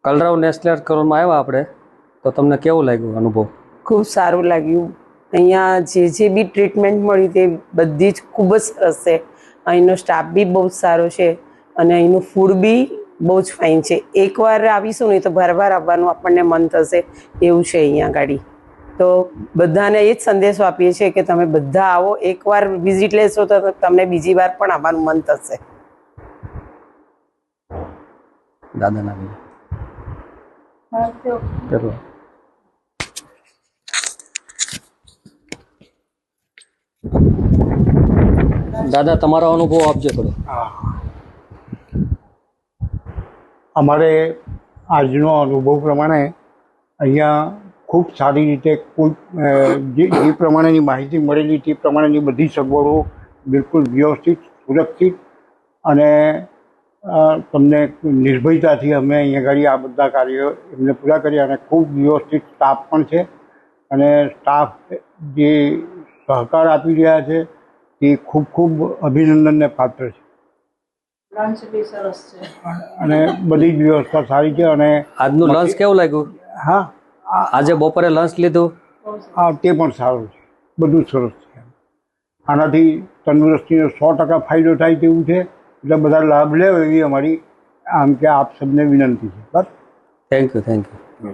કલરવ national કરવામાં આવ્યા આપણે, તો તમને કેવું લાગ્યું અનુભવ? ખૂબ સારું લાગ્યું. અહીંયા જે બી ટ્રીટમેન્ટ મળી તે બધી જ ખૂબ જ સરસ છે. અહીંનો સ્ટાફ બી બહુ જ સારો છે અને અહીંનું ફૂડ બી બહુ જ ફાઇન છે. એકવાર આવીશું ને તો વારવાર આવવાનું આપણને મન થશે એવું છે અહીંયા ગાડી. તો બધાને એ જ સંદેશો આપીએ છીએ કે તમે બધા આવો, એકવાર વિઝિટ લેશો તો તમને બીજી વાર પણ આવવાનું મન થશે. દાદાના ચલો. દાદા તમારો અનુભવ આપજો થોડો. અમારે આજનો અનુભવ પ્રમાણે અહીંયા ખૂબ સારી રીતે જે પ્રમાણેની માહિતી મળેલી તે પ્રમાણેની બધી સગવડો બિલકુલ વ્યવસ્થિત, સુરક્ષિત અને તમને નિર્ભયતાથી અમે અહીંયા આગળ આ બધા કાર્યો એમને પૂરા કર્યા અને ખૂબ વ્યવસ્થિત સ્ટાફ પણ છે અને સ્ટાફ જે સહકાર આપી રહ્યા છે તે ખૂબ ખૂબ અભિનંદનને પાત્ર છે. લંચ બી સરસ છે અને બધી જ વ્યવસ્થા સારી છે. અને આજનું લંચ કેવું લાગ્યું? હા, આજે બપોરે લંચ લીધું? હા, તે પણ સારું છે, બધું સરસ છે. આનાથી તંદુરસ્તીનો 100% ફાયદો થાય તેવું છે. એટલે બધા લાભ લે એવી અમારી આમ કે આપ સબને વિનંતી છે. બસ, થેન્ક યુ.